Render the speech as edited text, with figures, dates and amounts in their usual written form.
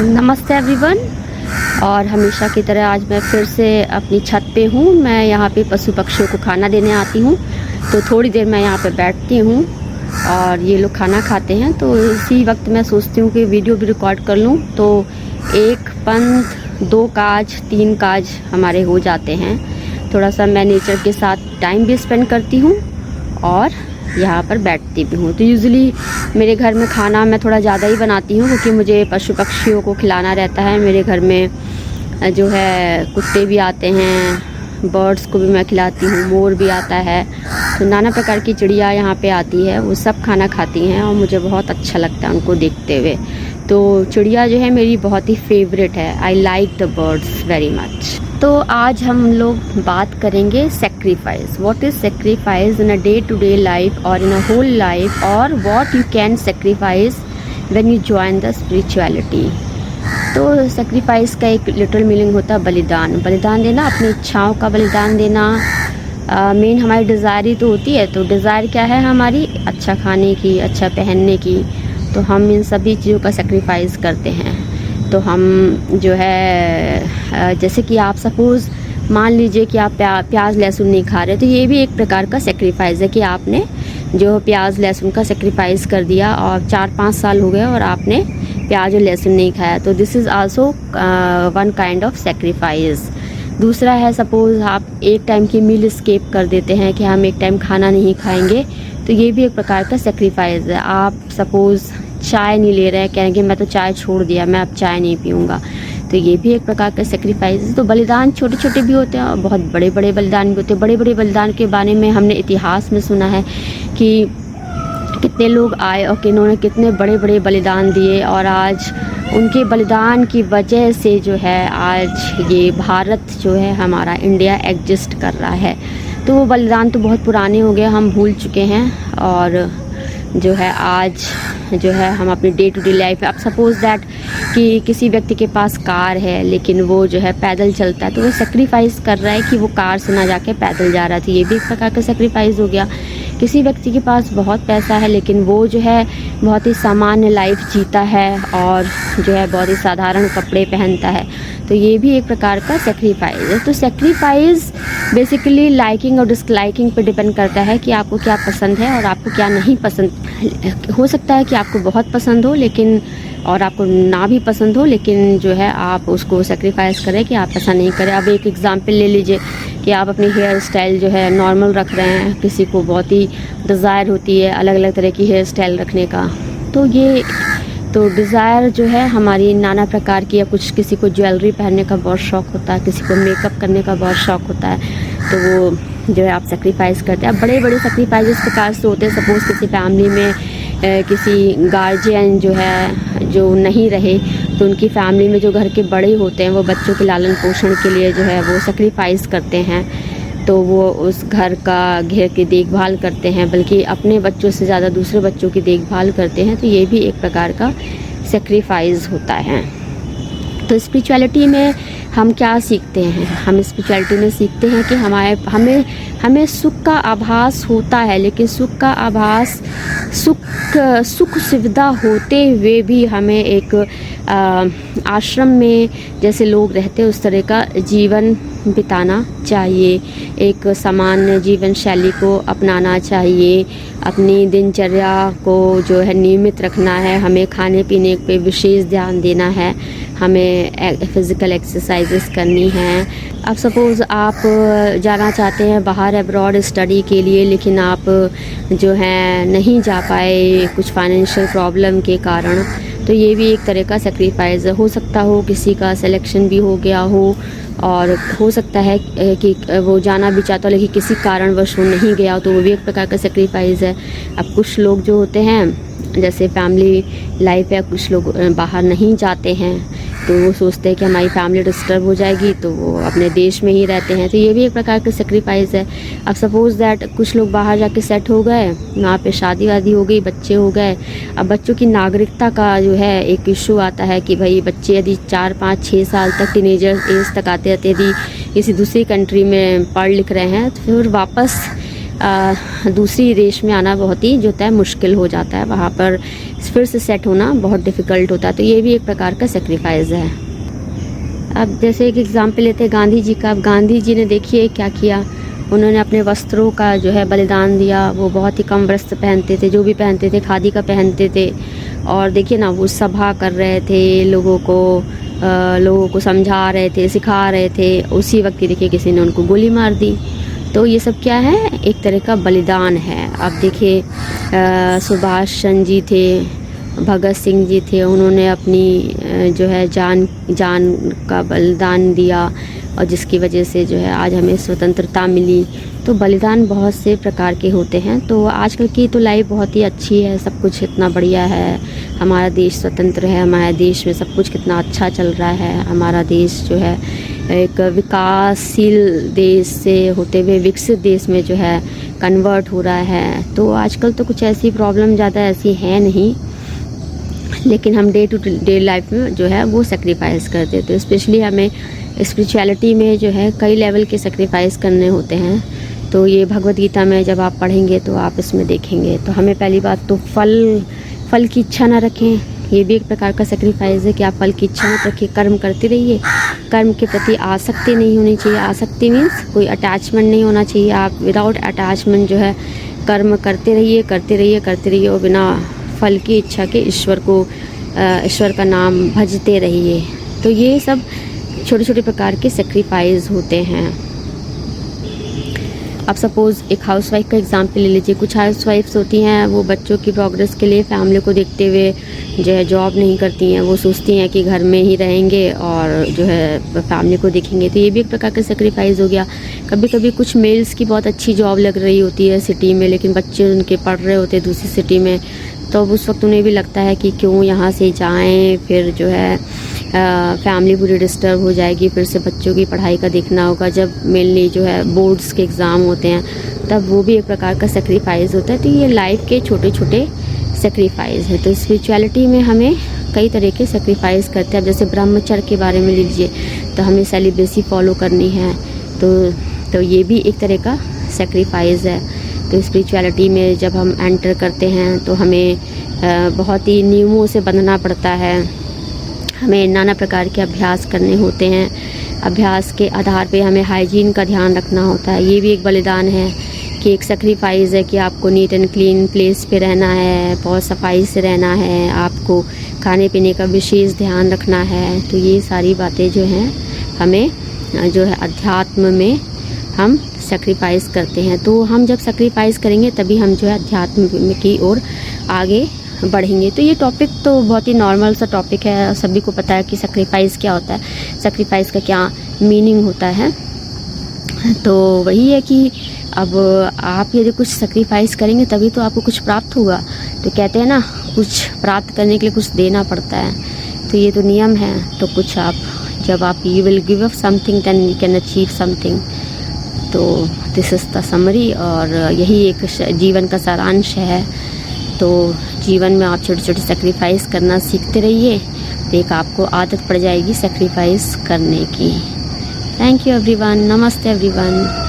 नमस्ते एवरीवन। और हमेशा की तरह आज मैं फिर से अपनी छत पे हूँ। मैं यहाँ पे पशु पक्षियों को खाना देने आती हूँ, तो थोड़ी देर मैं यहाँ पे बैठती हूँ और ये लोग खाना खाते हैं। तो इसी वक्त मैं सोचती हूँ कि वीडियो भी रिकॉर्ड कर लूँ, तो एक पंथ दो काज तीन काज हमारे हो जाते हैं। थोड़ा सा मैं नेचर के साथ टाइम भी स्पेंड करती हूँ और यहाँ पर बैठती भी हूँ। तो यूजुअली मेरे घर में खाना मैं थोड़ा ज़्यादा ही बनाती हूँ, क्योंकि मुझे पशु पक्षियों को खिलाना रहता है। मेरे घर में जो है कुत्ते भी आते हैं, बर्ड्स को भी मैं खिलाती हूँ, मोर भी आता है, तो नाना प्रकार की चिड़िया यहाँ पे आती है। वो सब खाना खाती हैं और मुझे बहुत अच्छा लगता है उनको देखते हुए। तो चिड़िया जो है मेरी बहुत ही फेवरेट है। I like the birds very much. तो आज हम लोग बात करेंगे sacrifice. What is sacrifice in a day to day life और इन अ होल लाइफ, और what you can sacrifice when you join the spirituality. तो सेक्रीफाइस का एक लिटरल मीनिंग होता है बलिदान। बलिदान देना, अपनी इच्छाओं का बलिदान देना। मेन हमारी डिज़ायर ही तो होती है। तो डिज़ायर क्या है हमारी? अच्छा खाने की, अच्छा पहनने की। तो हम इन सभी चीज़ों का सेक्रीफाइस करते हैं। तो हम जो है जैसे कि आप सपोज़ मान लीजिए कि आप प्याज लहसुन नहीं खा रहे, तो ये भी एक प्रकार का सेक्रीफाइस है कि आपने जो प्याज लहसुन का सेक्रीफाइस कर दिया और 4-5 साल हो गए और आपने प्याज और लहसुन नहीं खाया। तो this is also one kind of sacrifice. दूसरा है सपोज़ आप एक टाइम की मील स्किप कर देते हैं कि हम एक टाइम खाना नहीं खाएंगे, तो ये भी एक प्रकार का सेक्रीफाइस है। आप सपोज़ चाय नहीं ले रहे हैं, कहेंगे मैं तो चाय छोड़ दिया, मैं अब चाय नहीं पीऊँगा, तो ये भी एक प्रकार का सेक्रीफाइस है। तो बलिदान छोटे छोटे भी होते हैं और बहुत बड़े बड़े बलिदान भी होते हैं। बड़े बड़े बलिदान के बारे में हमने इतिहास में सुना है कि कितने लोग आए और किन्होंने कितने बड़े बड़े बलिदान दिए, और आज उनके बलिदान की वजह से जो है आज ये भारत जो है हमारा इंडिया एग्जिस्ट कर रहा है। तो वो बलिदान तो बहुत पुराने हो गए, हम भूल चुके हैं। और जो है आज जो है हम अपनी डे टू डे लाइफ, अब सपोज़ दैट कि किसी व्यक्ति के पास कार है लेकिन वो जो है पैदल चलता है, तो वो सेक्रीफाइस कर रहा है कि वो कार से ना जाके पैदल जा रहा था। ये भी एक प्रकार का सेक्रीफाइस हो गया। किसी व्यक्ति के पास बहुत पैसा है लेकिन वो जो है बहुत ही सामान्य लाइफ जीता है और जो है बहुत ही साधारण कपड़े पहनता है, तो ये भी एक प्रकार का सेक्रीफाइस है। तो सेक्रीफाइस बेसिकली लाइकिंग और डिसलाइकिंग पे डिपेंड करता है कि आपको क्या पसंद है और आपको क्या नहीं पसंद। हो सकता है कि आपको बहुत पसंद हो लेकिन और आपको ना भी पसंद हो, लेकिन जो है आप उसको सेक्रीफाइस करें कि आप ऐसा नहीं करें। अब एक एग्जांपल ले लीजिए कि आप अपनी हेयर स्टाइल जो है नॉर्मल रख रहे हैं, किसी को बहुत ही डिज़ायर होती है अलग अलग तरह की हेयर स्टाइल रखने का, तो डिज़ायर जो है हमारी नाना प्रकार की, या कुछ किसी को ज्वेलरी पहनने का बहुत शौक़ होता है, किसी को मेकअप करने का बहुत शौक़ होता है, तो वो जो है आप सेक्रीफाइस करते हैं। अब बड़े बड़े सेक्रीफाइस इस प्रकार से होते हैं। सपोज़ किसी फैमिली में किसी गार्जियन जो है जो नहीं रहे, तो उनकी फैमिली में जो घर के बड़े होते हैं वो बच्चों के लालन पोषण के लिए जो है वो सेक्रीफाइस करते हैं। तो वो उस घर की देखभाल करते हैं, बल्कि अपने बच्चों से ज़्यादा दूसरे बच्चों की देखभाल करते हैं। तो ये भी एक प्रकार का सेक्रीफाइस होता है। तो स्पिरिचुअलिटी में हम क्या सीखते हैं? हम स्पिरिचुअलिटी में सीखते हैं कि हमें सुख का आभास होता है, लेकिन सुख का आभास सुख सुविधा होते हुए भी हमें एक आश्रम में जैसे लोग रहते हैं उस तरह का जीवन बिताना चाहिए। एक सामान्य जीवन शैली को अपनाना चाहिए। अपनी दिनचर्या को जो है नियमित रखना है। हमें खाने पीने पे विशेष ध्यान देना है। हमें फिज़िकल एक्सरसाइजेस करनी है। अब सपोज़ आप जाना चाहते हैं बाहर अब्रॉड स्टडी के लिए, लेकिन आप जो है नहीं जा पाए कुछ फाइनेंशियल प्रॉब्लम के कारण, तो ये भी एक तरह का सेक्रीफाइस हो सकता हो। किसी का सिलेक्शन भी हो गया हो और हो सकता है कि वो जाना भी चाहता हो लेकिन किसी कारणवश वो नहीं गया हो, तो वो भी एक प्रकार का सेक्रीफाइस है। अब कुछ लोग जो होते हैं जैसे फैमिली लाइफ है, कुछ लोग बाहर नहीं जाते हैं, तो वो सोचते हैं कि हमारी फैमिली डिस्टर्ब हो जाएगी, तो वो अपने देश में ही रहते हैं, तो ये भी एक प्रकार का सेक्रीफाइस है। अब सपोज़ दैट कुछ लोग बाहर जाके सेट हो गए, वहाँ पे शादी वादी हो गई, बच्चे हो गए। अब बच्चों की नागरिकता का जो है एक इशू आता है कि भाई बच्चे यदि 4-5-6 साल तक टीनेजर एज तक आते हैं, यदि किसी दूसरी कंट्री में पढ़ लिख रहे हैं, तो फिर वापस दूसरी देश में आना बहुत ही जो है मुश्किल हो जाता है, वहाँ पर फिर से सेट होना बहुत डिफ़िकल्ट होता है। तो ये भी एक प्रकार का सेक्रीफाइस है। अब जैसे एक एग्ज़ाम्पल लेते हैं गांधी जी का। अब गांधी जी ने देखिए क्या किया, उन्होंने अपने वस्त्रों का जो है बलिदान दिया। वो बहुत ही कम वस्त्र पहनते थे, जो भी पहनते थे खादी का पहनते थे। और देखिए ना, वो सभा कर रहे थे, लोगों को समझा रहे थे, सिखा रहे थे। उसी वक्त देखिए किसी ने उनको गोली मार दी। तो ये सब क्या है, एक तरह का बलिदान है। अब देखिए सुभाष चंद्र जी थे, भगत सिंह जी थे, उन्होंने अपनी जो है जान का बलिदान दिया, और जिसकी वजह से जो है आज हमें स्वतंत्रता मिली। तो बलिदान बहुत से प्रकार के होते हैं। तो आजकल की तो लाइफ बहुत ही अच्छी है, सब कुछ इतना बढ़िया है, हमारा देश स्वतंत्र है, हमारे देश में सब कुछ कितना अच्छा चल रहा है। हमारा देश जो है एक विकासशील देश से होते हुए विकसित देश में जो है कन्वर्ट हो रहा है। तो आजकल तो कुछ ऐसी प्रॉब्लम ज़्यादा ऐसी है नहीं, लेकिन हम डे टू डे लाइफ में जो है वो सेक्रीफाइस करते हैं। तो स्पेशली हमें स्पिरिचुअलिटी में जो है कई लेवल के सेक्रीफाइस करने होते हैं। तो ये भगवत गीता में जब आप पढ़ेंगे तो आप इसमें देखेंगे। तो हमें पहली बात तो फल की इच्छा ना रखें, ये भी एक प्रकार का सेक्रीफाइस है कि आप फल की इच्छा मत रखिए, कर्म करते रहिए। कर्म के प्रति आसक्ति नहीं होनी चाहिए। आसक्ति मीन्स कोई अटैचमेंट नहीं होना चाहिए। आप विदाउट अटैचमेंट जो है कर्म करते रहिए और बिना फल की इच्छा के ईश्वर का नाम भजते रहिए। तो ये सब छोटे छोटे प्रकार के सेक्रीफाइस होते हैं। अब सपोज़ एक हाउसवाइफ का एग्जांपल ले लीजिए। कुछ हाउसवाइफ्स होती हैं, वो बच्चों की प्रोग्रेस के लिए फैमिली को देखते हुए जो है जॉब नहीं करती हैं। वो सोचती हैं कि घर में ही रहेंगे और जो है फैमिली को देखेंगे। तो ये भी एक प्रकार का सेक्रीफाइस हो गया। कभी कभी कुछ मेल्स की बहुत अच्छी जॉब लग रही होती है सिटी में, लेकिन बच्चे उनके पढ़ रहे होते हैं दूसरी सिटी में। तो उस वक्त उन्हें भी लगता है कि क्यों यहाँ से जाएं, फिर जो है फैमिली पूरी डिस्टर्ब हो जाएगी, फिर से बच्चों की पढ़ाई का देखना होगा। जब मेनली जो है बोर्ड्स के एग्ज़ाम होते हैं तब वो भी एक प्रकार का सेक्रीफाइस होता है। तो ये लाइफ के छोटे छोटे सेक्रीफाइस है। तो स्पिरिचुअलिटी में हमें कई तरह के सेक्रीफाइस करते हैं। अब जैसे ब्रह्मचर्य के बारे में लीजिए, तो हमें सेलिब्रेसी फॉलो करनी है। तो ये भी एक तरह का सेक्रीफाइस है। तो स्पिरिचुअलिटी में जब हम एंटर करते हैं तो हमें बहुत ही नियमों से बंधना पड़ता है। हमें नाना प्रकार के अभ्यास करने होते हैं। अभ्यास के आधार पे हमें हाइजीन का ध्यान रखना होता है। ये भी एक बलिदान है कि एक सेक्रीफाइस है कि आपको नीट एंड क्लीन प्लेस पे रहना है, बहुत सफाई से रहना है, आपको खाने पीने का विशेष ध्यान रखना है। तो ये सारी बातें जो हैं हमें जो है अध्यात्म में हम सेक्रीफाइस करते हैं। तो हम जब सेक्रीफाइस करेंगे तभी हम जो है अध्यात्म की ओर आगे बढ़ेंगे। तो ये टॉपिक तो बहुत ही नॉर्मल सा टॉपिक है, सभी को पता है कि सेक्रीफाइस क्या होता है, सेक्रीफाइस का क्या मीनिंग होता है। तो वही है कि अब आप यदि कुछ सेक्रीफाइस करेंगे तभी तो आपको कुछ प्राप्त होगा। तो कहते हैं ना, कुछ प्राप्त करने के लिए कुछ देना पड़ता है। तो ये तो नियम है। तो कुछ जब आप you will give up something then you can achieve something. तो दिस इज़ द समरी, और यही एक जीवन का सारांश है। तो जीवन में आप छोटे छोटे सेक्रीफाइस करना सीखते रहिए, तो एक आपको आदत पड़ जाएगी सेक्रीफाइस करने की। Thank you everyone. नमस्ते एवरीवन।